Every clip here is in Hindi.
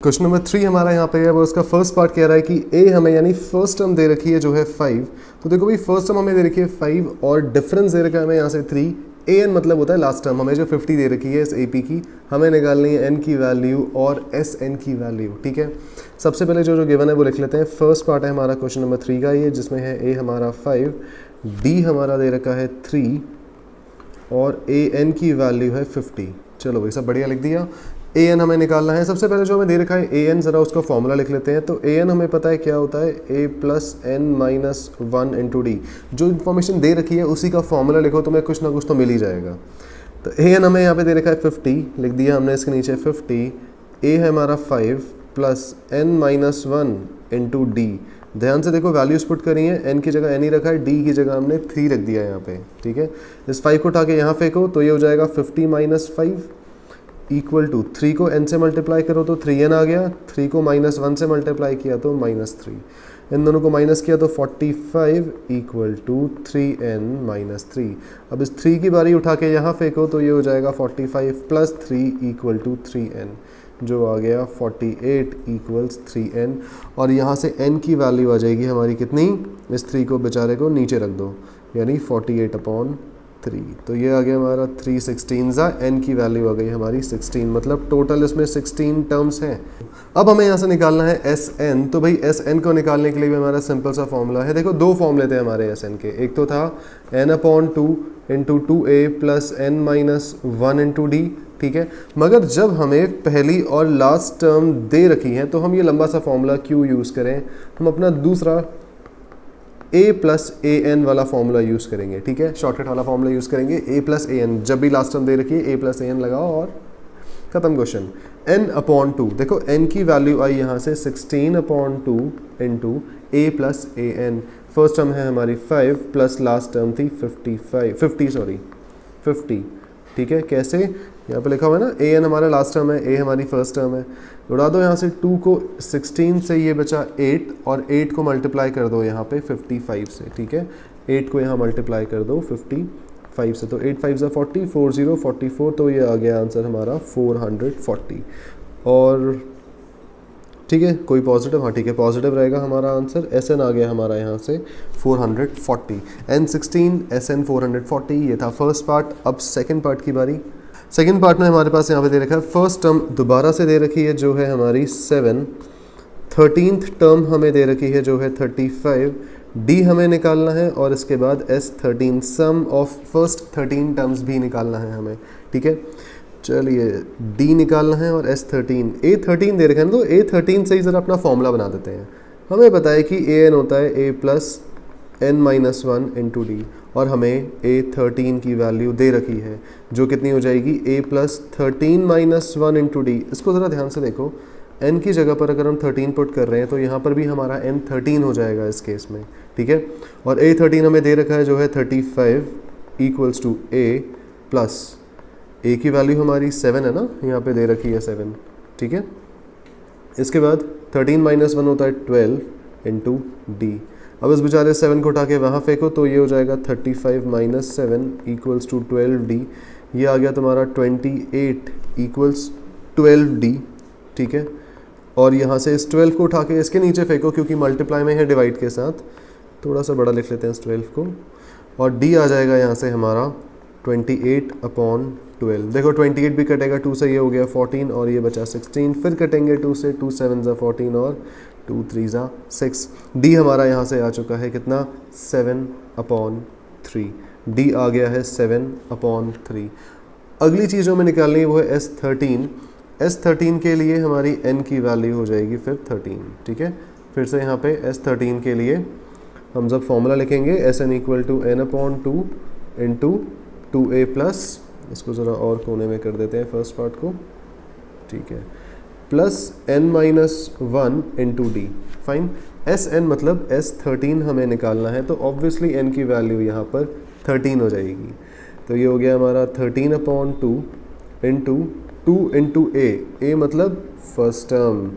क्वेश्चन नंबर 3 हमारा यहाँ पे है वो उसका फर्स्ट पार्ट कह रहा है कि ए हमें यानी फर्स्ट टर्म दे रखी है जो है 5। तो देखो भाई फर्स्ट टर्म हमें दे रखी है 5 और डिफरेंस दे रखा है हमें यहाँ से 3। ए एन मतलब होता है लास्ट टर्म, हमें जो 50 दे रखी है इस ए पी की हमें निकालनी है एन की वैल्यू और एस एन की वैल्यू। ठीक है, सबसे पहले जो गिवन है वो लिख लेते हैं। फर्स्ट पार्ट है हमारा क्वेश्चन नंबर 3 का ये, जिसमें है ए हमारा 5, डी हमारा दे रखा है 3 और ए एन की वैल्यू है 50। चलो भाई सब बढ़िया लिख दिया। ए एन हमें निकालना है। सबसे पहले जो हमें दे रखा है ए एन, ज़रा उसका फॉर्मूला लिख लेते हैं। तो ए एन हमें पता है क्या होता है, a plus N minus 1 into d. जो इन्फॉर्मेशन दे रखी है उसी का फॉर्मूला लिखो, तुम्हें कुछ ना कुछ तो मिल ही जाएगा। तो ए एन हमें यहाँ पे दे रखा है 50, लिख दिया हमने इसके नीचे 50। ए है हमारा 5 plus N minus 1 into D. ध्यान से देखो वैल्यूज पुट करी है, एन की जगह एन ही रखा है, डी की जगह हमने 3 रख दिया है यहाँ पे। ठीक है, इस 5 को उठा के यहाँ फेंको तो ये हो जाएगा 50 माइनस 5 इक्वल टू 3 को n से मल्टीप्लाई करो तो 3n आ गया, 3 को माइनस 1 से मल्टीप्लाई किया तो -3, इन दोनों को माइनस किया तो 45 इक्वल टू 3n माइनस 3। अब इस 3 की बारी उठा के यहाँ फेंको तो ये हो जाएगा 45 प्लस 3 इक्वल टू 3n, जो आ गया 48 इक्वल्स 3n। और यहाँ से n की वैल्यू आ जाएगी हमारी कितनी, इस 3 को बेचारे को नीचे रख दो, यानी 48/3। तो ये आ गया हमारा 3/16, n की वैल्यू आ गई हमारी 16, मतलब टोटल इसमें 16 टर्म्स हैं। अब हमें यहाँ से निकालना है एस एन। तो भाई एस एन को निकालने के लिए भी हमारा सिंपल सा फॉर्मूला है। देखो दो फॉर्मूले थे हमारे एस एन के, एक तो था n/2 into 2a plus n minus 1 into D. ठीक है, मगर जब हमें पहली और लास्ट टर्म दे रखी है तो हम ये लंबा सा फॉर्मूला क्यों यूज़ करें, हम अपना दूसरा a प्लस ए एन वाला फॉर्मूला यूज़ करेंगे। ठीक है, शॉर्टकट वाला फॉर्मूला यूज़ करेंगे, a प्लस ए एन। जब भी लास्ट टर्म दे रखी है a प्लस ए एन लगाओ और ख़त्म क्वेश्चन। n/2, देखो n की वैल्यू आई यहाँ से 16/2 into a plus a n. First term है हमारी 5 प्लस लास्ट टर्म थी 50। ठीक है, कैसे, यहाँ पे लिखा हुआ है ना, ए एन हमारा लास्ट टर्म है, ए हमारी फर्स्ट टर्म है। उड़ा दो यहाँ से 2 को 16 से, ये बचा 8 और 8 को मल्टीप्लाई कर दो यहाँ पे 55 से। ठीक है, 8 को यहाँ मल्टीप्लाई कर दो 55 से, तो 8 5 40, 40 44, तो ये आ गया आंसर हमारा 440। और ठीक है, कोई पॉजिटिव, हाँ ठीक है पॉजिटिव रहेगा हमारा आंसर। एस एन आ गया हमारा यहाँ से 440, n16 एस एन 440। ये था फर्स्ट पार्ट। अब सेकंड पार्ट की बारी। सेकंड पार्ट में हमारे पास यहाँ पे दे रखा है फर्स्ट टर्म दोबारा से दे रखी है जो है हमारी 7, 13th टर्म हमें दे रखी है जो है 35, डी हमें निकालना है और इसके बाद S13, some of first 13 terms भी निकालना है हमें। ठीक है, चलिए डी निकालना है और S13, A13 दे रखा है, तो A13 से ही ज़रा अपना फॉर्मूला बना देते हैं। हमें पता है कि ए एन होता है a plus N minus 1 into d, और हमें A13 की वैल्यू दे रखी है जो कितनी हो जाएगी, a plus 13 minus 1 into D. इसको ज़रा ध्यान से देखो, n की जगह पर अगर हम 13 पुट कर रहे हैं तो यहाँ पर भी हमारा n 13 हो जाएगा इस केस में। ठीक है, और A13 हमें दे रखा है जो है 35 इक्वल्स टू a प्लस a की वैल्यू हमारी 7 है ना, यहाँ पे दे रखी है 7। ठीक है, इसके बाद 13 माइनस 1 होता है 12 इंटू डी। अब इस बेचारे 7 को उठा के वहाँ फेंको तो ये हो जाएगा 35 माइनस 7 इक्वल्स टू 12d। ये आ गया तुम्हारा 28 इक्वल्स 12d। ठीक है, और यहाँ से इस 12 को उठा के इसके नीचे फेंको, क्योंकि मल्टीप्लाई में है डिवाइड के साथ, थोड़ा सा बड़ा लिख लेते हैं इस 12 को, और d आ जाएगा यहाँ से हमारा 28/12। देखो 28 भी कटेगा 2 से, ये हो गया 14 और ये बचा 16, फिर कटेंगे 2 से, 2 7 14 और 2 3 6। डी हमारा यहाँ से आ चुका है कितना, 7/3। डी आ गया है 7/3। अगली चीज़ जो हमें निकालनी है वो है S13। S13 के लिए हमारी n की वैल्यू हो जाएगी फिर 13। ठीक है, फिर से यहाँ पे S13 के लिए हम जब फॉर्मूला लिखेंगे Sn equal to n/2 into 2a plus, इसको ज़रा और कोने में कर देते हैं फर्स्ट पार्ट को। ठीक है, plus n minus 1 into d. Fine, S n मतलब S13 हमें निकालना है, तो ऑब्वियसली n की वैल्यू यहाँ पर 13 हो जाएगी। तो ये हो गया हमारा 13/2 इंटू 2 इंटू a मतलब first term,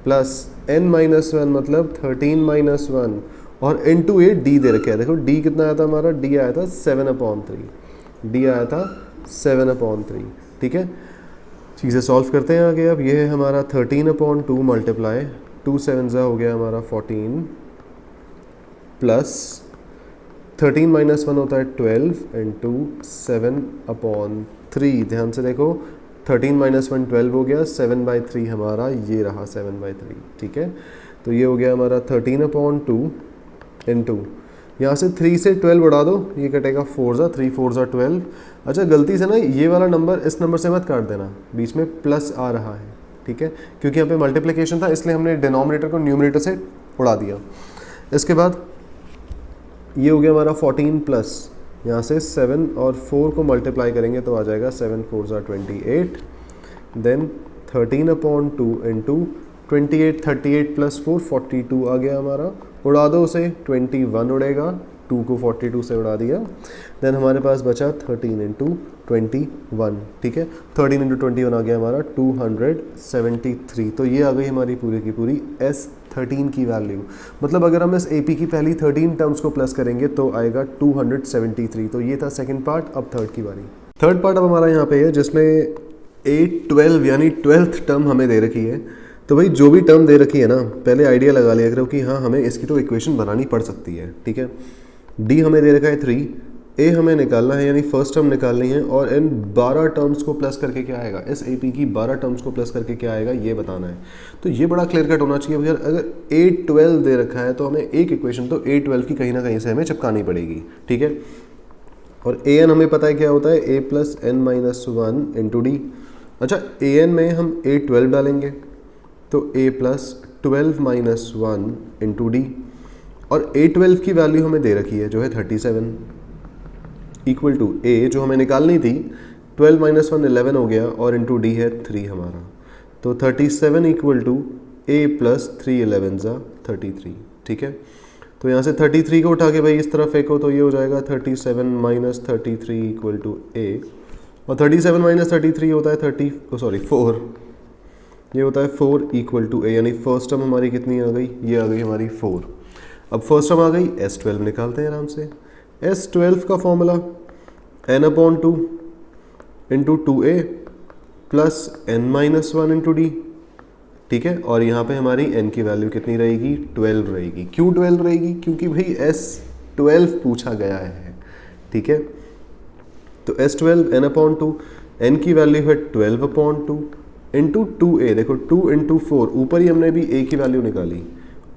plus n minus 1 मतलब 13 माइनस 1, और इंटू a डी दे रखे है। देखो d कितना आया था हमारा, d आया था 7/3, डी आया था 7/3। ठीक है, चीज़ें सॉल्व करते हैं आगे। अब ये है हमारा 13/2 मल्टीप्लाई 2 7 हो गया हमारा 14 प्लस 13 माइनस 1 होता है 12 इंटू 7/3। ध्यान से देखो 13 माइनस 1 12 हो गया, 7/3 हमारा ये रहा 7/3। ठीक है, तो ये हो गया हमारा 13/2 इंटू यहाँ से 3 से 12 उड़ा दो, ये कटेगा 4 ज़ा 3 4 ज़ा 12। अच्छा गलती से ना ये वाला नंबर इस नंबर से मत काट देना, बीच में प्लस आ रहा है। ठीक है, क्योंकि यहाँ पे मल्टीप्लिकेशन था इसलिए हमने डिनोमिनेटर को न्यूमरेटर से उड़ा दिया। इसके बाद ये हो गया हमारा 14 प्लस यहाँ से 7 और 4 को मल्टीप्लाई करेंगे तो आ जाएगा 7 4 ज़ा 28। देन 13/2 इंटू 28 38 प्लस 4 42 आ गया हमारा, उड़ा दो उसे 21 उड़ेगा, 2 को 42 से उड़ा दिया। देन हमारे पास बचा 13 इंटू 21। ठीक है, 13 इंटू 21 आ गया हमारा 273। तो ये आ गई हमारी पूरी की पूरी S13 की वैल्यू। मतलब अगर हम इस AP की पहली 13 टर्म्स को प्लस करेंगे तो आएगा 273। तो ये था सेकंड पार्ट। अब थर्ड की बारी। थर्ड पार्ट अब हमारा यहाँ पे है जिसमें 8 12 यानी 12th टर्म हमें दे रखी है। तो भाई जो भी टर्म दे रखी है ना, पहले आइडिया लगा लिया करो कि हाँ हमें इसकी तो इक्वेशन बनानी पड़ सकती है। ठीक है, D हमें दे रखा है 3, A हमें निकालना है यानी फर्स्ट टर्म निकालनी है, और इन 12 टर्म्स को प्लस करके क्या आएगा, इस AP की 12 टर्म्स को प्लस करके क्या आएगा ये बताना है। तो ये बड़ा क्लियर कट होना चाहिए भैया। अगर 8 12 दे रखा है तो हमें एक इक्वेशन तो 8 12 की कहीं ना कहीं से हमें चिपकानी पड़ेगी। ठीक है, और AN हमें पता है क्या होता है, A plus N minus 1 into D। अच्छा AN में हम 8 12 डालेंगे तो A plus 12 minus 1 into d, और A 12 की वैल्यू हमें दे रखी है जो है 37 इक्वल टू A जो हमें निकालनी थी 12 माइनस 1 11 हो गया, और इंटू डी है 3 हमारा। तो 37 इक्वल टू A प्लस 3 11 ज़ा 33। ठीक है, तो यहाँ से 33 को उठा के भाई इस तरफ फेंको तो ये हो जाएगा 37 माइनस 33 इक्वल टू A, और 37 माइनस 33 होता है 4, ये होता है 4 इक्वल टू A। यानी फर्स्ट टर्म हमारी कितनी आ गई, ये आ गई हमारी 4। अब फर्स्ट टर्म आ गई, S12 निकालते हैं आराम से। S12 का formula N/2 into 2A plus N minus 1 into D. ठीक है, और यहाँ पे हमारी N की वैल्यू कितनी रहेगी, 12 रहेगी। क्यों 12 रहेगी, क्योंकि भाई S12 पूछा गया है। ठीक है, तो S12 N/2, N की वैल्यू है 12/2 इंटू 2A। देखो 2 इंटू 4, ऊपर ही हमने भी A की वैल्यू निकाली,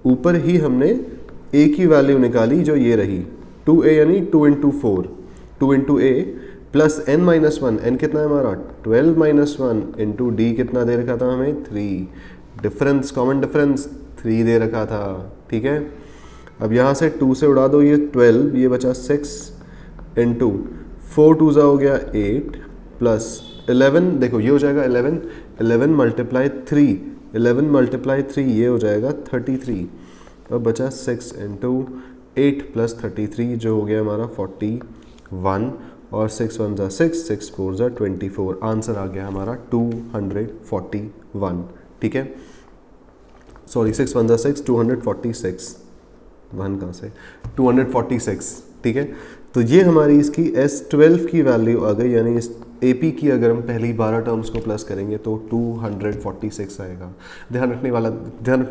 ऊपर ही हमने A की वैल्यू निकाली जो ये रही 2A यानी 2 into 4, 2 into A plus N minus 1। N कितना है हमारा 12 माइनस 1 इंटू D कितना दे रखा था हमें 3। डिफरेंस, कॉमन डिफरेंस 3 दे रखा था। ठीक है, अब यहाँ से 2 से उड़ा दो ये 12, ये बचा 6 इंटू 4 2 हो गया 8 प्लस 11। देखो ये हो जाएगा 11 मल्टीप्लाई 3, 11 मल्टीप्लाई 3 ये हो जाएगा 33। अब बचा 6 इंटू 8 प्लस 33 जो हो गया हमारा 41, और 6 1 ज़ा 6, 6 4 ज़ा 24। आंसर आ गया हमारा 241। ठीक है, सॉरी 6 1 ज़ा 6, 246, 1 कहाँ से 246। ठीक है, तो ये हमारी इसकी S12 की वैल्यू आ गई। यानी इस AP की अगर हम पहली 12 टर्म्स को प्लस करेंगे तो 246 आएगा। ध्यान रखने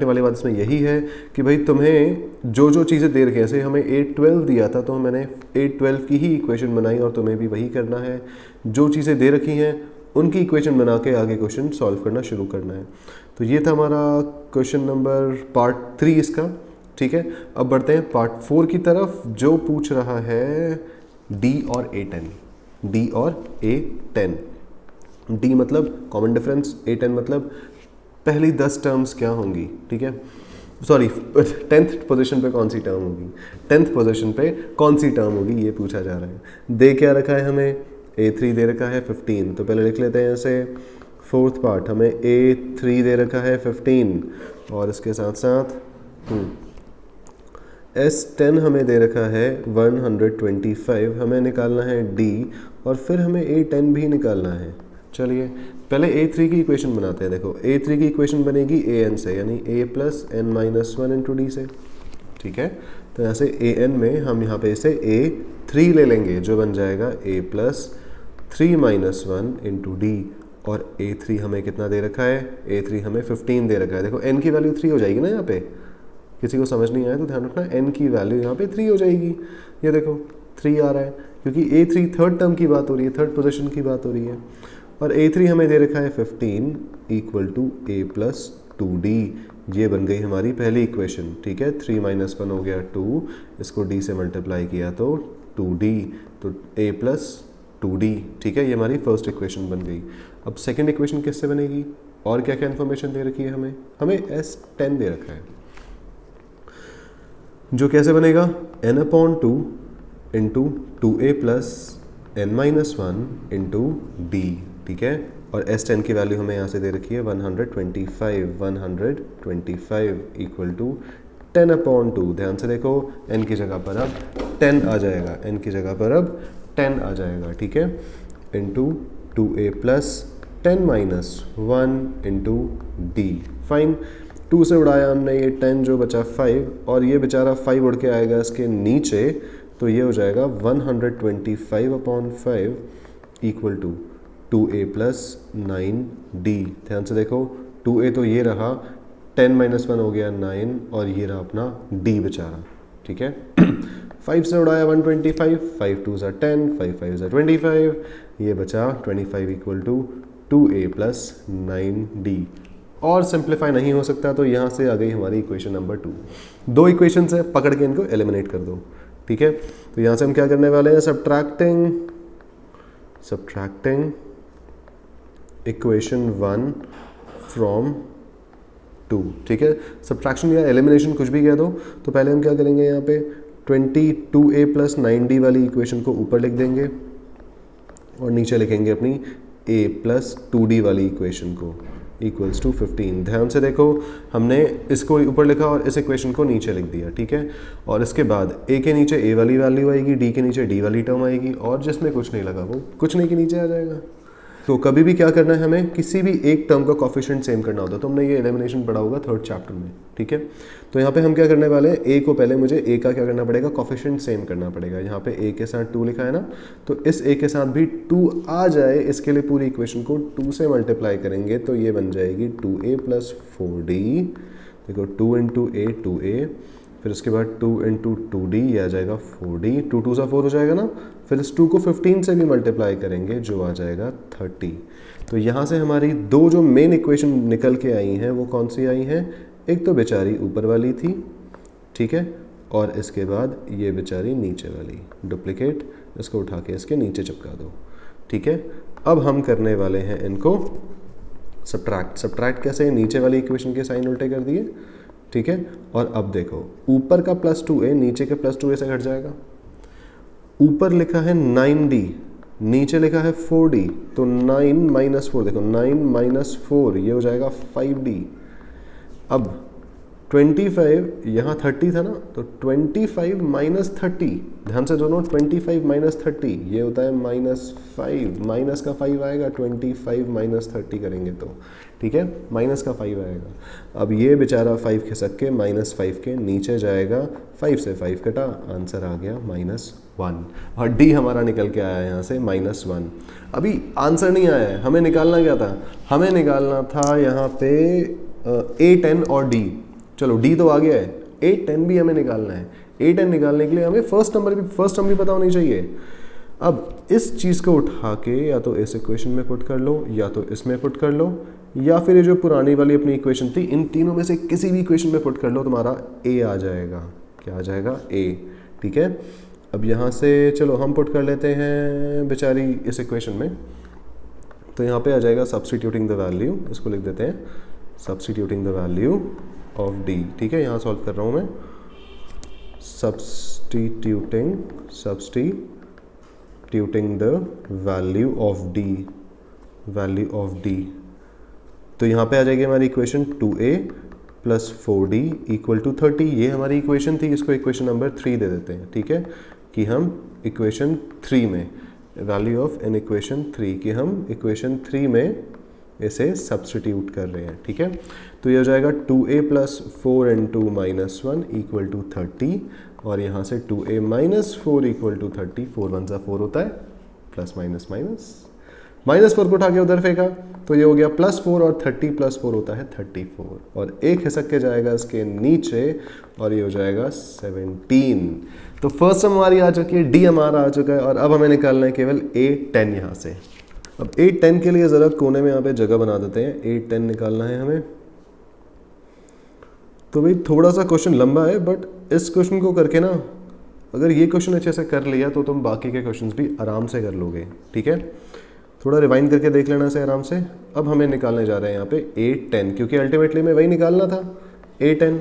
वाली बात इसमें यही है कि भाई तुम्हें जो जो चीज़ें दे रखी है, जैसे हमें 8 12 दिया था तो मैंने 8 12 की ही इक्वेशन बनाई, और तुम्हें भी वही करना है। जो चीज़ें दे रखी हैं उनकी इक्वेशन बना के आगे क्वेश्चन सॉल्व करना शुरू करना है। तो ये था हमारा क्वेश्चन नंबर पार्ट 3 इसका। ठीक है, अब बढ़ते हैं पार्ट 4 की तरफ जो पूछ रहा है D और A10। D और A10। D मतलब कॉमन डिफरेंस, A10 मतलब पहली 10 टर्म्स क्या होंगी। ठीक है, सॉरी 10th पोजीशन पे कौन सी टर्म होगी, 10th पोजीशन पे कौन सी टर्म होगी ये पूछा जा रहा है। दे क्या रखा है हमें, A3 दे रखा है 15। तो पहले लिख लेते हैं ऐसे, फोर्थ पार्ट हमें A3 दे रखा है 15, और इसके साथ साथ S10 हमें दे रखा है 125। हमें निकालना है D, और फिर हमें A10 भी निकालना है। चलिए पहले A3 की इक्वेशन बनाते हैं। देखो A3 की इक्वेशन बनेगी AN से, यानी A plus N minus 1 into D से। ठीक है, तो यहाँ से AN में हम यहाँ पे इसे A3 ले लेंगे जो बन जाएगा A plus 3 minus 1 into d, और A3 हमें कितना दे रखा है, A3 हमें 15 दे रखा है। देखो n की वैल्यू 3 हो जाएगी ना यहाँ पे, किसी को समझ नहीं आया तो ध्यान रखना, n की वैल्यू यहाँ पे 3 हो जाएगी। ये देखो 3 आ रहा है क्योंकि A3 थर्ड टर्म की बात हो रही है, थर्ड पोजीशन की बात हो रही है। और A3 हमें दे रखा है 15 equal to A plus 2D। ये बन गई हमारी पहली इक्वेशन, ठीक है। 3 माइनस 1 हो गया 2, इसको D से मल्टीप्लाई किया तो 2D, तो A प्लस 2D, ठीक है। ये हमारी फर्स्ट इक्वेशन बन गई। अब सेकेंड इक्वेशन किससे बनेगी, और क्या क्या इन्फॉर्मेशन दे रखी है हमें S10 दे रखा है, जो कैसे बनेगा, n/2 into 2A plus n-1 into D, ठीक है। और S10 की वैल्यू हमें यहाँ से दे रखी है 125 इक्वल टू 10/2। ध्यान से देखो, n की जगह पर अब 10 आ जाएगा, n की जगह पर अब 10 आ जाएगा, ठीक है, into 2A plus 10-1 into D। Fine, 2 से उड़ाया हमने, ये 10 जो बचा 5, और ये बेचारा 5 उड़ के आएगा इसके नीचे, तो ये हो जाएगा 125/5 equal to 2A plus 9D। ध्यान से देखो, 2A तो ये रहा, 10-1 हो गया 9, और ये रहा अपना D बेचारा, ठीक है। 5 से उड़ाया 125, 5 2 10, 5 5 25, ये बचा 25 equal to 2A plus 9D। और सिंप्लीफाई नहीं हो सकता, तो यहाँ से आ गई हमारी इक्वेशन नंबर 2। 2 इक्वेशन है, पकड़ के इनको एलिमिनेट कर दो, ठीक है। तो यहाँ से हम क्या करने वाले हैं, सब्ट्रैक्टिंग इक्वेशन 1 फ्रॉम 2, ठीक है। सब्ट्रैक्शन या एलिमिनेशन कुछ भी कह दो। तो पहले हम क्या करेंगे, यहाँ पे 22A प्लस 9D वाली इक्वेशन को ऊपर लिख देंगे, और नीचे लिखेंगे अपनी A प्लस 2D वाली इक्वेशन को इक्वल्स टू 15। ध्यान से देखो, हमने इसको ऊपर लिखा और इस इक्वेशन को नीचे लिख दिया, ठीक है। और इसके बाद A के नीचे A वाली वैल्यू आएगी, D के नीचे D वाली टर्म आएगी, और जिसमें कुछ नहीं लगा वो कुछ नहीं के नीचे आ जाएगा। तो कभी भी क्या करना है, हमें किसी भी एक टर्म का कोफिशिएंट सेम करना होता है। तो हमने ये एलिमिनेशन पढ़ा होगा थर्ड चैप्टर में, ठीक है। तो यहाँ पे हम क्या करने वाले हैं, A को पहले मुझे A का क्या करना पड़ेगा, कोफिशिएंट सेम करना पड़ेगा। यहाँ पे A के साथ 2 लिखा है ना, तो इस A के साथ भी 2 आ जाए, इसके लिए पूरी इक्वेशन को 2 से मल्टीप्लाई करेंगे, तो ये बन जाएगी 2A प्लस 4D। देखो 2 इंटू A 2A, फिर उसके बाद 2 इंटू 2D, ये आ जाएगा 4D, 2 2 सा 4 हो जाएगा ना। फिर इस 2 को 15 से भी मल्टीप्लाई करेंगे, जो आ जाएगा 30। तो यहाँ से हमारी 2 जो मेन इक्वेशन निकल के आई हैं वो कौन सी आई हैं, एक तो बेचारी ऊपर वाली थी, ठीक है, और इसके बाद ये बेचारी नीचे वाली, डुप्लीकेट, इसको उठा के इसके नीचे चिपका दो, ठीक है। अब हम करने वाले हैं इनको सब्ट्रैक्ट कैसे, नीचे वाली इक्वेशन के साइन उल्टे कर दिए, ठीक है। और अब देखो, ऊपर का प्लस 2A नीचे के प्लस 2A से घट जाएगा। ऊपर लिखा है 9D, नीचे लिखा है 4D, तो 9 माइनस 4, देखो 9 माइनस 4, ये हो जाएगा 5D। अब 25, यहाँ 30 था ना, तो 25 माइनस 30, ध्यान से दोनों, 25 माइनस 30 ये होता है -5, माइनस का 5 आएगा, 25 माइनस 30 करेंगे तो, ठीक है, माइनस का 5 आएगा। अब ये बेचारा 5 खिसक के -5 के नीचे जाएगा, 5 से 5 कटा, आंसर आ गया -1, और डी हमारा निकल के आया यहाँ से -1। अभी आंसर नहीं आया है, हमें निकालना क्या था, हमें निकालना था यहाँ पे A10 और D। चलो D तो आ गया है, A10 भी हमें निकालना है। A10 निकालने के लिए हमें फर्स्ट टर्म भी पता होनी चाहिए। अब इस चीज़ को उठा के या तो इस इक्वेशन में पुट कर लो, या तो इसमें पुट कर लो, या फिर ये जो पुरानी वाली अपनी इक्वेशन थी, इन तीनों में से किसी भी इक्वेशन में पुट कर लो, तुम्हारा A आ जाएगा। क्या आ जाएगा, A, ठीक है। अब यहाँ से चलो हम पुट कर लेते हैं बेचारी इस इक्वेशन में, तो यहाँ पे आ जाएगा सब्स्टिट्यूटिंग द वैल्यू, इसको लिख देते हैं substituting the value of D, ठीक है। यहाँ सॉल्व कर रहा हूँ मैं, substituting the value of D, तो यहाँ पे आ जाएगी हमारी equation 2A plus 4D equal to 30। ये हमारी इक्वेशन थी, इसको इक्वेशन नंबर 3 दे देते हैं, ठीक है, कि हम इक्वेशन 3 में वैल्यू ऑफ एन इक्वेशन 3 की हम इक्वेशन 3 में इसे सब्स्टिट्यूट कर रहे हैं, ठीक है। तो ये हो जाएगा 2A plus 4 into -1 equal to 30, और यहाँ से 2A माइनस 4 इक्वल टू 30, 4 1 सा 4 होता है, प्लस माइनस माइनस, -4 को उठा के उधर फेंका तो ये हो गया +4 और 30 + 4 होता है 34 और एक खिसक के जाएगा इसके नीचे और ये हो जाएगा 17। तो फर्स्ट टर्म हमारी आ चुकी है, डी हमारा आ चुका है और अब हमें निकालना है केवल A10 यहाँ से। अब A10 के लिए ज़रा कोने में यहाँ पे जगह बना देते हैं, A10 निकालना है हमें। तो भाई थोड़ा सा क्वेश्चन लंबा है बट इस क्वेश्चन को करके ना अगर ये क्वेश्चन अच्छे से कर लिया तो तुम बाकी के क्वेश्चंस भी आराम से कर लोगे, ठीक है। थोड़ा रिवाइंड करके देख लेना से आराम से। अब हमें निकालने जा रहे हैं यहाँ पे A10 क्योंकि अल्टीमेटली में वही निकालना था A10।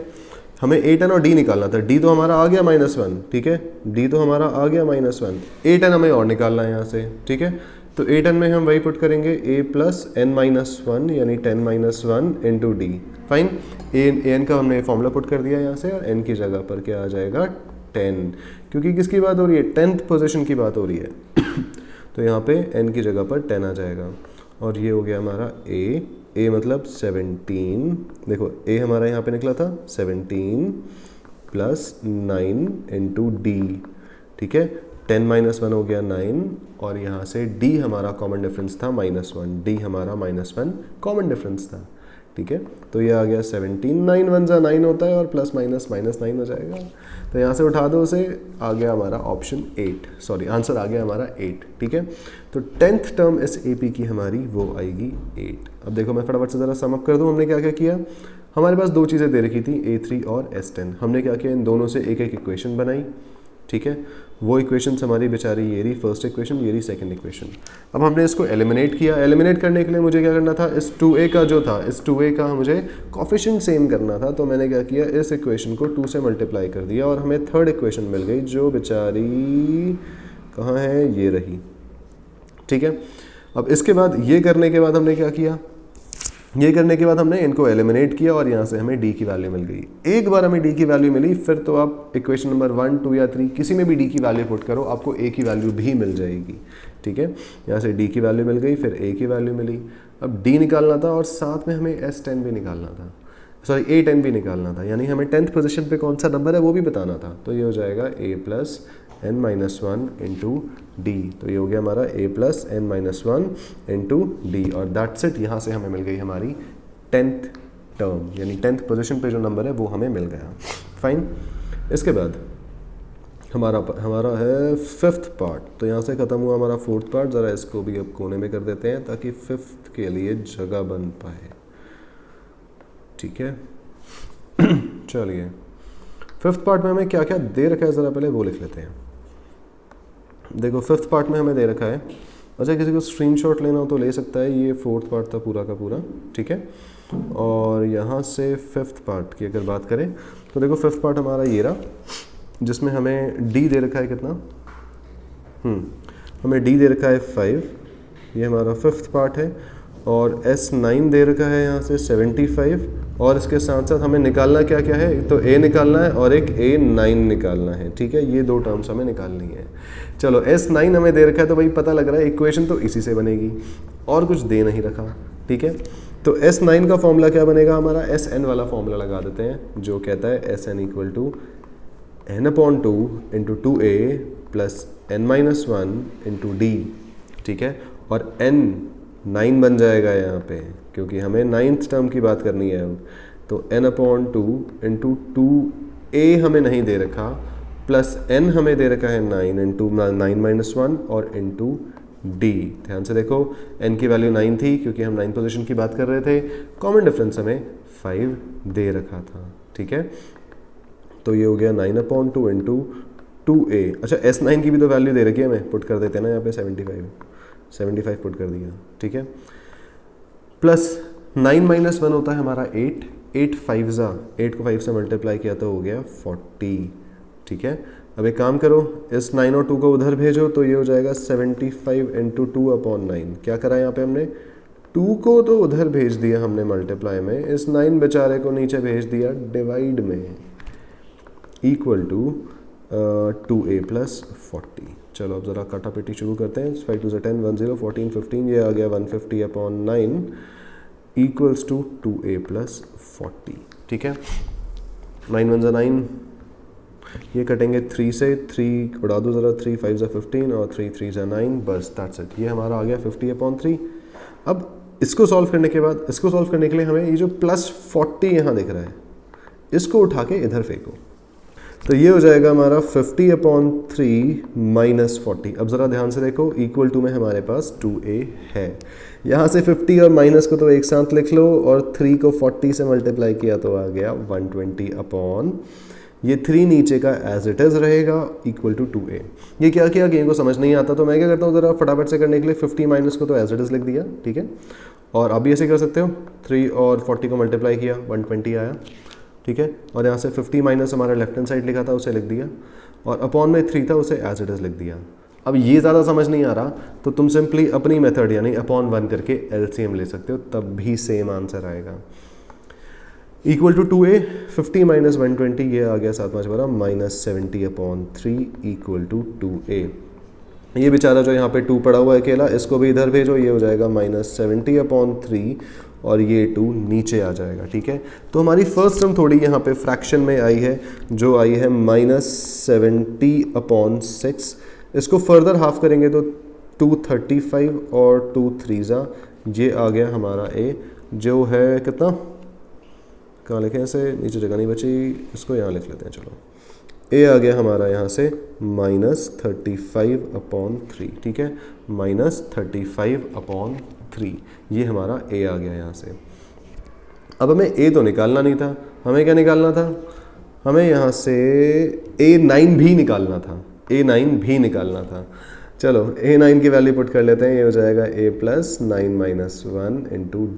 हमें A10 और D निकालना था। D तो हमारा आ गया -1, ठीक है, D तो हमारा आ गया -1। A10 हमें और निकालना है यहाँ से, ठीक है। तो A10 में हम वही पुट करेंगे A + n-1 यानी 10 - 1 इंटू डी। फाइन, an का हमने फॉर्मूला पुट कर दिया यहाँ से और n की जगह पर क्या आ जाएगा 10, क्योंकि किसकी बात हो रही है, 10th पोजीशन की बात हो रही है तो यहाँ पे n की जगह पर 10 आ जाएगा और ये हो गया हमारा a मतलब 17। देखो a हमारा यहाँ पे निकला था 17 + 9 इंटू डी, ठीक है। 10 - 1 हो गया 9 और यहाँ से d हमारा कॉमन डिफरेंस था -1, d हमारा -1 कॉमन डिफरेंस था, ठीक है। तो ये आ गया 17, 9 × 1 = 9 होता है और +- -9 हो जाएगा। तो यहाँ से उठा दो उसे, आ गया हमारा ऑप्शन 8, सॉरी आंसर आ गया हमारा 8, ठीक है। तो 10th टर्म इस AP की हमारी वो आएगी 8। अब देखो मैं फटाफट से ज़रा सम अप कर दूँ, हमने क्या क्या किया। हमारे पास दो चीज़ें दे रखी थी A3 और S10। हमने क्या किया, इन दोनों से एक एक इक्वेशन बनाई, ठीक है। वो इक्वेशंस हमारी बेचारी ये रही फर्स्ट इक्वेशन, ये रही सेकंड इक्वेशन। अब हमने इसको एलिमिनेट किया। एलिमिनेट करने के लिए मुझे क्या करना था, इस 2a का जो था, इस 2a का मुझे कोफिशिएंट सेम करना था। तो मैंने क्या किया, इस इक्वेशन को 2 से मल्टीप्लाई कर दिया और हमें थर्ड इक्वेशन मिल गई जो बेचारी कहाँ है, ये रही, ठीक है। अब इसके बाद ये करने के बाद हमने क्या किया, ये करने के बाद हमने इनको एलिमिनेट किया और यहाँ से हमें d की वैल्यू मिल गई। एक बार हमें d की वैल्यू मिली फिर तो आप इक्वेशन नंबर 1, 2 या 3 किसी में भी d की वैल्यू पुट करो, आपको a की वैल्यू भी मिल जाएगी, ठीक है। यहाँ से d की वैल्यू मिल गई, फिर a की वैल्यू मिली। अब d निकालना था और साथ में हमें S10 भी निकालना था, सॉरी A10 भी निकालना था, यानी हमें 10th पोजीशन पे कौन सा नंबर है वो भी बताना था। तो ये हो जाएगा a + n-1 इंटू डी। तो ये हो गया हमारा a + n-1 इंटू डी और दैट्स इट। यहाँ से हमें मिल गई हमारी 10th टर्म, यानी 10th पोजीशन पे जो नंबर है वो हमें मिल गया। फाइन, इसके बाद हमारा है 5th पार्ट। तो यहाँ से ख़त्म हुआ हमारा 4th पार्ट। ज़रा इसको भी अब कोने में कर देते हैं ताकि 5th के लिए जगह बन पाए, ठीक है। चलिए 5th पार्ट में हमें क्या क्या दे रखा है ज़रा पहले वो लिख लेते हैं। देखो 5th पार्ट में हमें दे रखा है, अच्छा किसी को स्क्रीनशॉट लेना हो तो ले सकता है, ये 4th पार्ट था पूरा का पूरा, ठीक है। और यहाँ से 5th पार्ट की अगर बात करें तो देखो 5th पार्ट हमारा ये रहा, जिसमें हमें d दे रखा है कितना, हमें d दे रखा है 5, ये हमारा 5th पार्ट है। और S9 दे रखा है यहाँ से 75 और इसके साथ साथ हमें निकालना क्या क्या है, तो a निकालना है और एक A9 निकालना है, ठीक है। ये दो टर्म्स हमें निकालनी है। चलो S9 हमें दे रखा है तो भाई पता लग रहा है इक्वेशन तो इसी से बनेगी और कुछ दे नहीं रखा, ठीक है। तो S9 का फॉर्मूला क्या बनेगा हमारा, Sn वाला फॉर्मूला लगा देते हैं जो कहता है Sn = n/2 into 2a + n-1 into D, ठीक है। और n 9 बन जाएगा यहाँ पे क्योंकि हमें 9th टर्म की बात करनी है अब। तो n/2 इंटू 2a हमें नहीं दे रखा प्लस n हमें दे रखा है 9 इंटू 9 - 1 और इंटू डी। ध्यान से देखो n की वैल्यू 9 थी क्योंकि हम 9 पोजीशन की बात कर रहे थे, कॉमन डिफरेंस हमें 5 दे रखा था, ठीक है। तो ये हो गया 9/2 इंटू 2a। अच्छा S9 की भी तो वैल्यू दे रखी है, हमें पुट कर देते हैं ना यहाँ पे 75 पुट कर दिया, ठीक है। प्लस 9 - 1 होता है हमारा 8, 8 को 5 से मल्टीप्लाई किया तो हो गया 40, ठीक है। अब एक काम करो, इस 9 और 2 को उधर भेजो तो ये हो जाएगा 75 इंटू 2/9। क्या करा यहाँ पे हमने, 2 को तो उधर भेज दिया हमने मल्टीप्लाई में, इस 9 बेचारे को नीचे भेज दिया डिवाइड में, इक्वल टू 2a + 40। चलो अब ज़रा काटापिटी शुरू करते हैं। 5 × 2 = 10, 1 0 14 15, ये आ गया 150/9 इक्वल्स टू 2a + 40, ठीक है। 9 × 1 = 9, ये कटेंगे 3 से, 3 उड़ा दो ज़रा, 3 5 ज़ा 15 और 3 3 ज़ा 9, बस दैट्स इट। ये हमारा आ गया 50/3। अब इसको सॉल्व करने के बाद, इसको सॉल्व करने के लिए हमें ये जो +40 यहाँ दिख रहा है, इसको उठा के इधर फेंको, तो ये हो जाएगा हमारा 50/3 - 40। अब ज़रा ध्यान से देखो, इक्वल टू में हमारे पास 2a है। यहाँ से 50 और माइनस को तो एक साथ लिख लो, और 3 को 40 से मल्टीप्लाई किया तो आ गया 120 ये 3 नीचे का एज इट इज़ रहेगा इक्वल टू 2a। ये क्या किया कि इनको समझ नहीं आता, तो मैं क्या करता हूँ, ज़रा फटाफट से करने के लिए 50 माइनस को तो एज इट इज़ लिख दिया, ठीक है। और आप भी ऐसे कर सकते हो, 3 और 40 को मल्टीप्लाई किया, 120 आया, ठीक है। और यहाँ से 50 माइनस हमारा लेफ्ट हैंड साइड लिखा था उसे लिख दिया, और अपॉन में 3 था उसे एज इट इज़ लिख दिया। अब ये ज़्यादा समझ नहीं आ रहा तो तुम सिंपली अपनी मेथड यानी अपॉन 1 करके एलसीएम ले सकते हो, तब भी सेम आंसर आएगा। इक्वल टू 2a, 50 माइनस 120 ये आ गया 7 5 12 -70/3 इक्वल टू 2a। ये बेचारा जो यहाँ पे 2 पड़ा हुआ है अकेला, इसको भी इधर भेजो, ये हो जाएगा -70/3 और ये 2 नीचे आ जाएगा, ठीक है। तो हमारी फर्स्ट टर्म थोड़ी यहाँ पे फ्रैक्शन में आई है, जो आई है -70/6। इसको फर्दर हाफ करेंगे तो 235 और 2 3 ज़ा, ये आ गया हमारा a, जो है कितना, कहाँ लिखें ऐसे, नीचे जगह नहीं बची, इसको यहाँ लिख लेते हैं, चलो। a आ गया हमारा यहाँ से -35/3, ठीक है, -35/3, ये हमारा a आ गया यहाँ से। अब हमें a तो निकालना नहीं था, हमें क्या निकालना था, हमें यहाँ से a9 भी निकालना था, a9 भी निकालना था। चलो a9 की वैल्यू पुट कर लेते हैं, ये हो जाएगा a + 9 - 1 ×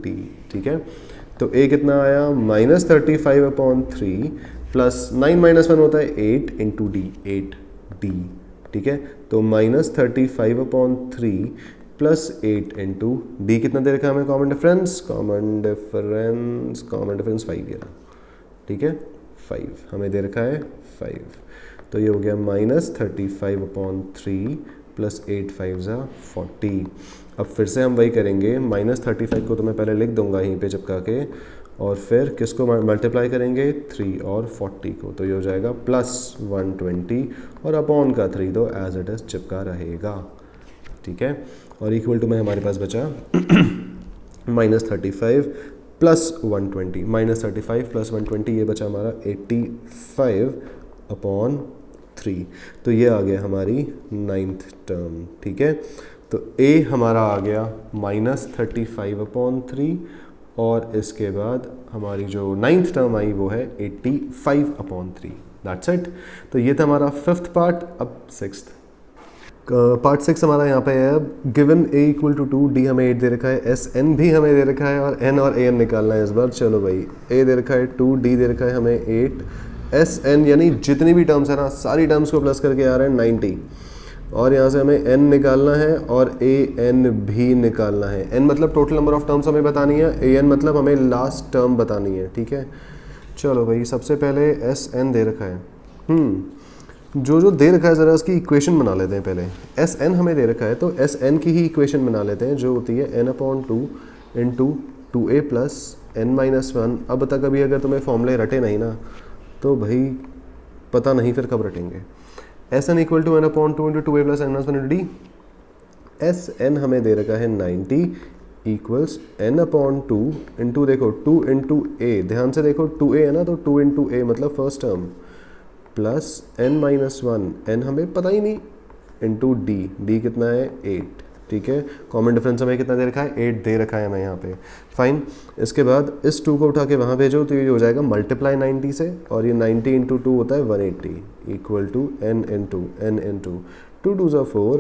d, ठीक है। तो a कितना आया, -35/3 प्लस 9 - 1 होता है 8 × d, 8d, ठीक है। तो -35/3 प्लस 8 × d कितना दे रखा है हमें, कॉमन डिफरेंस 5 ये रहा, ठीक है, 5 हमें दे रखा है 5। तो ये हो गया -35/3 प्लस 8 5 ज़ा 40। अब फिर से हम वही करेंगे, -35 को तो मैं पहले लिख दूंगा यहीं पे चिपका के, और फिर किसको मल्टीप्लाई करेंगे, 3 और 40 को, तो ये हो जाएगा +120 और अपॉन का 3 दो एज इट इज़ चिपका रहेगा, ठीक है। और इक्वल टू में हमारे पास बचा -35 + 120, -35 + 120 ये बचा हमारा 85/3। तो ये आ गया हमारी 9th टर्म, ठीक है। तो a हमारा आ गया -35/3 और इसके बाद हमारी जो 9th टर्म आई वो है 85/3, दैट्स इट। तो ये था हमारा 5th पार्ट। अब 6th पार्ट 6 हमारा यहाँ पे है। अब गिवन a = 2, d हमें 8 दे रखा है, sn भी हमें दे रखा है और n और an निकालना है इस बार। चलो भाई, a दे रखा है 2, d दे रखा है हमें 8, sn यानी जितनी भी टर्म्स है ना सारी टर्म्स को प्लस करके आ रहे हैं 90, और यहाँ से हमें n निकालना है और an भी निकालना है। n मतलब टोटल नंबर ऑफ टर्म्स हमें बतानी है, an मतलब हमें लास्ट टर्म बतानी है, ठीक है। चलो भाई, सबसे पहले sn दे रखा है, जो दे रखा है ज़रा उसकी इक्वेशन बना लेते हैं पहले। sn हमें दे रखा है तो sn की ही इक्वेशन बना लेते हैं, जो होती है n/2 × 2a + n-1। अब तक अभी अगर तुम्हें फॉर्मूले रटे नहीं ना तो भाई पता नहीं फिर कब रटेंगे। sn = n/2 × 2a + n-1 × d। sn हमें दे रखा है 90 = n/2 इंटू, देखो 2 × a, ध्यान से देखो 2a है ना, तो 2 × a मतलब first term plus n-1, n हमें पता ही नहीं, इंटू d कितना है 8, ठीक है। कॉमन डिफरेंस हमें कितना दे रखा है, 8 दे रखा है हमें यहाँ पे, फाइन। इसके बाद इस 2 को उठा के वहाँ भेजो तो ये हो जाएगा मल्टीप्लाई 90 से, और ये 90 × 2 होता है 180 = n × 2 2 × 4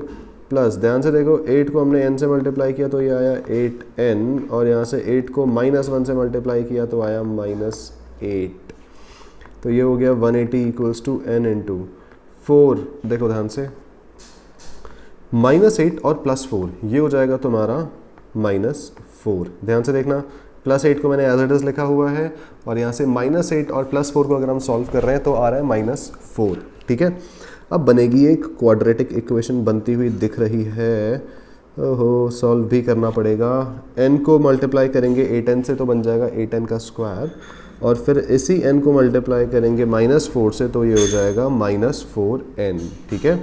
प्लस, ध्यान से देखो 8 को हमने n से मल्टीप्लाई किया तो ये आया 8n, और यहाँ से 8 को -1 से मल्टीप्लाई किया तो आया -8, तो ये हो गया 180 = n × 4। देखो ध्यान से, -8 और +4 ये हो जाएगा तुम्हारा -4। ध्यान से देखना, +8 को मैंने एज इट इज़ लिखा हुआ है, और यहाँ से -8 और +4 को अगर हम सॉल्व कर रहे हैं तो आ रहा है -4, ठीक है। अब बनेगी एक क्वाड्रेटिक इक्वेशन बनती हुई दिख रही है। ओहो, सॉल्व भी करना पड़ेगा। n को मल्टीप्लाई करेंगे 8n से तो बन जाएगा 8n का स्क्वायर, और फिर इसी n को मल्टीप्लाई करेंगे -4 से, तो ये हो जाएगा -4n। ठीक है,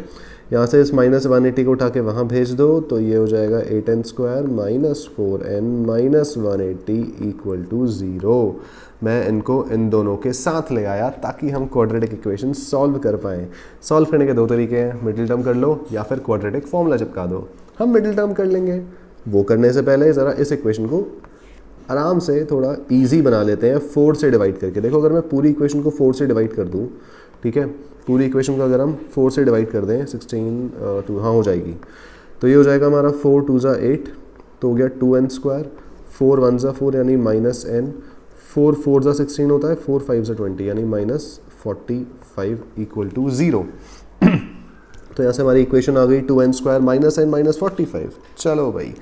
यहाँ से इस -180 को उठा के वहाँ भेज दो, तो ये हो जाएगा 8n square -4n -180 equal to 0। मैं इनको इन दोनों के साथ ले आया ताकि हम क्वाड्रेटिक इक्वेशन सॉल्व कर पाएँ। सॉल्व करने के दो तरीके हैं, मिडिल टर्म कर लो या फिर क्वाड्रेटिक फॉर्मूला चिपका दो। हम मिडिल टर्म कर लेंगे। वो करने से पहले ज़रा इस इक्वेशन को आराम से थोड़ा इजी बना लेते हैं 4 से डिवाइड करके। देखो, अगर मैं पूरी इक्वेशन को 4 से डिवाइड कर दूँ, ठीक है, पूरी इक्वेशन को अगर हम 4 से डिवाइड कर दें, 16 2 हाँ हो जाएगी, तो ये हो जाएगा हमारा 4 2 ज़ा 8, तो हो गया 2n स्क्वायर, 4 1 ज़ा 4 यानी -n, 4 4 ज़ा 16 होता है, 4 5 ज़ा 20 यानी -45 इक्वल टू 0। तो यहाँ से हमारी इक्वेशन आ गई 2n स्क्वायर -n -45। चलो भाई,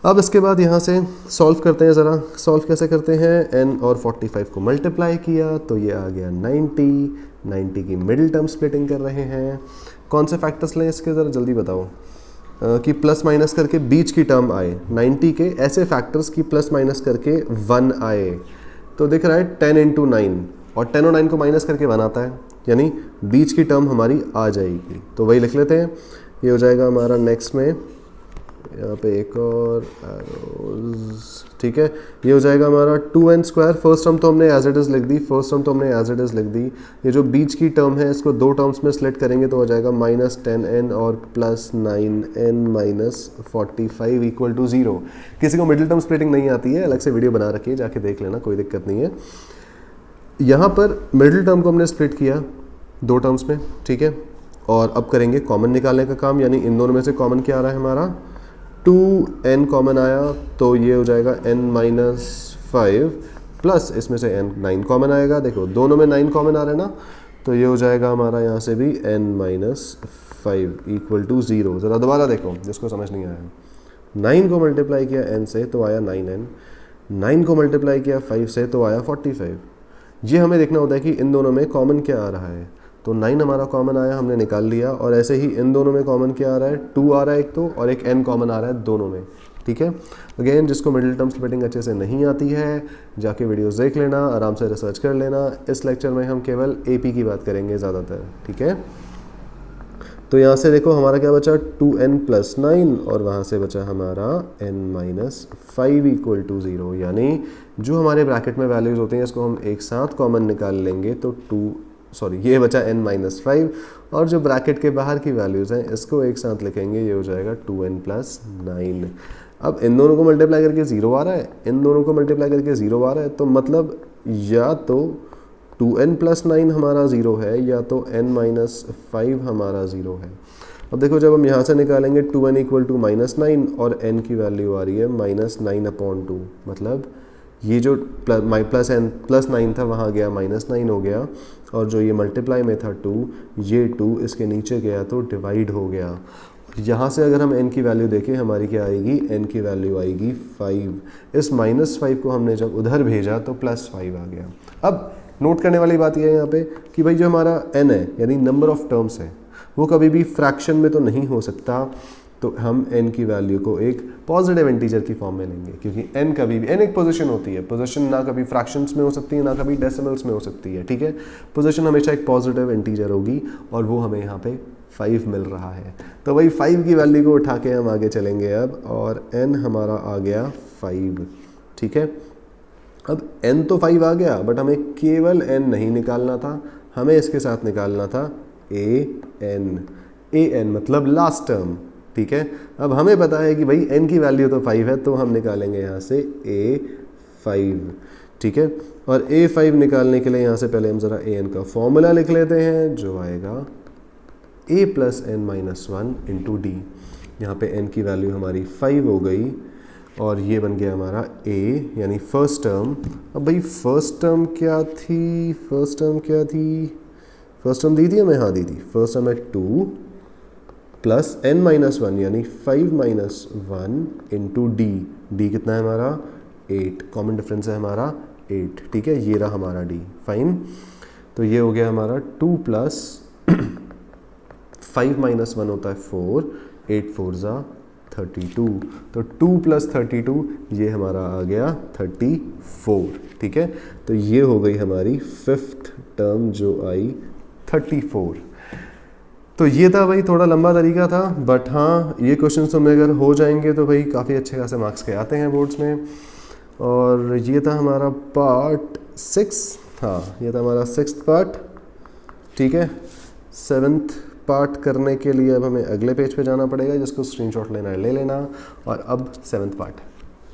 अब इसके बाद यहाँ से सॉल्व करते हैं। ज़रा सॉल्व कैसे करते हैं, n और 45 को मल्टीप्लाई किया तो ये आ गया 90 की मिडिल टर्म स्प्लिटिंग कर रहे हैं। कौन से फैक्टर्स लें इसके, ज़रा जल्दी बताओ कि प्लस माइनस करके बीच की टर्म आए। 90 के ऐसे फैक्टर्स की प्लस माइनस करके 1 आए, तो दिख रहा है 10 × 9, और 10 और 9 को माइनस करके 1 आता है, यानी बीच की टर्म हमारी आ जाएगी। तो वही लिख लेते हैं, ये हो जाएगा हमारा नेक्स्ट में, यहाँ पे एक और एरोज, ठीक है, ये हो जाएगा हमारा 2n स्क्वायर। फर्स्ट टर्म तो हमने एज इट इज़ लिख दी, ये जो बीच की टर्म है इसको दो टर्म्स में स्प्लिट करेंगे तो हो जाएगा -10n और +9n -45 इक्वल टू 0। किसी को मिडिल टर्म स्प्लिटिंग नहीं आती है, अलग से वीडियो बना रखी है, जाके देख लेना, कोई दिक्कत नहीं है। यहाँ पर मिडिल टर्म को हमने स्प्लिट किया दो टर्म्स में, ठीक है, और अब करेंगे कॉमन निकालने का काम, यानी इन दोनों में से कॉमन क्या आ रहा है हमारा, 2n कॉमन आया, तो ये हो जाएगा n-5 प्लस इसमें से n 9 कॉमन आएगा। देखो दोनों में 9 कॉमन आ रहा है ना, तो ये हो जाएगा हमारा यहाँ से भी n-5 इक्वल टू 0। ज़रा दोबारा देखो जिसको समझ नहीं आया, 9 को मल्टीप्लाई किया n से तो आया 9n, 9 को मल्टीप्लाई किया 5 से तो आया 45। ये हमें देखना होता है कि इन दोनों में कॉमन क्या आ रहा है। तो 9 हमारा कॉमन आया, हमने निकाल लिया, और ऐसे ही इन दोनों में कॉमन क्या आ रहा है, 2 आ रहा है एक तो, और एक n कॉमन आ रहा है दोनों में। ठीक है, अगेन जिसको मिडिल टर्म स्प्लिटिंग अच्छे से नहीं आती है जाके वीडियोस देख लेना, आराम से रिसर्च कर लेना। इस लेक्चर में हम केवल AP की बात करेंगे ज़्यादातर। ठीक है, तो यहाँ से देखो हमारा क्या बचा, 2n + 9, और वहाँ से बचा हमारा n-5 इक्वल टू 0, यानी जो हमारे ब्रैकेट में वैल्यूज़ होते हैं इसको हम एक साथ कॉमन निकाल लेंगे तो ये बचा n-5, और जो ब्रैकेट के बाहर की वैल्यूज़ हैं इसको एक साथ लिखेंगे, ये हो जाएगा 2n + 9। अब इन दोनों को मल्टीप्लाई करके 0 आ रहा है, इन दोनों को मल्टीप्लाई करके 0 आ रहा है, तो मतलब या तो 2n + 9 हमारा 0 है या तो n-5 हमारा 0 है। अब देखो जब हम यहाँ से निकालेंगे 2n इक्वल टू -9 और n की वैल्यू आ रही है -9/2, मतलब ये जो +9 था वहाँ गया -9 हो गया, और जो ये मल्टीप्लाई में था 2, ये 2 इसके नीचे गया तो डिवाइड हो गया। यहाँ से अगर हम n की वैल्यू देखें हमारी क्या आएगी, n की वैल्यू आएगी 5। इस -5 को हमने जब उधर भेजा तो +5 आ गया। अब नोट करने वाली बात यह है यहाँ पे कि भाई जो हमारा n है यानी नंबर ऑफ़ टर्म्स है वो कभी भी फ्रैक्शन में तो नहीं हो सकता, तो हम n की वैल्यू को एक पॉजिटिव इंटीजर की फॉर्म में लेंगे, क्योंकि n कभी भी n एक पोजीशन होती है, पोजीशन ना कभी फ्रैक्शंस में हो सकती है ना कभी डेसिमल्स में हो सकती है। ठीक है, पोजीशन हमेशा एक पॉजिटिव इंटीजर होगी, और वो हमें यहाँ पे 5 मिल रहा है, तो वही 5 की वैल्यू को उठा के हम आगे चलेंगे अब, और n हमारा आ गया 5। ठीक है, अब n तो 5 आ गया, बट हमें केवल n नहीं निकालना था, हमें इसके साथ निकालना था an मतलब लास्ट टर्म। ठीक है, अब हमें पता है कि भाई n की वैल्यू तो 5 है, तो हम निकालेंगे यहाँ से a5। ठीक है, और a5 निकालने के लिए यहाँ से पहले हम ज़रा an का फॉर्मूला लिख लेते हैं, जो आएगा a + n-1 × d। यहाँ पे n की वैल्यू हमारी 5 हो गई, और ये बन गया हमारा a यानी फर्स्ट टर्म। अब भाई फर्स्ट टर्म क्या थी, फर्स्ट टर्म दी थी हमें, हाँ दी थी। फर्स्ट टर्म है 2 + n-1 यानी 5 - 1 × d। d कितना है हमारा, 8, कॉमन डिफरेंस है हमारा 8। ठीक है, ये रहा हमारा d, फाइन। तो ये हो गया हमारा 2 + 5 - 1 होता है 4, 8 4 ज़ा 32, तो 2 + 32 ये हमारा आ गया 34। ठीक है, तो ये हो गई हमारी फिफ्थ टर्म जो आई 34। तो ये था भाई, थोड़ा लंबा तरीका था, बट हाँ ये क्वेश्चन तो में अगर हो जाएंगे तो भाई काफ़ी अच्छे खासे मार्क्स के आते हैं बोर्ड्स में। और ये था हमारा पार्ट 6, हाँ ये था हमारा 6th पार्ट, ठीक है। 7th पार्ट करने के लिए अब हमें अगले पेज पे जाना पड़ेगा, जिसको स्क्रीनशॉट लेना है ले लेना, और अब 7th पार्ट।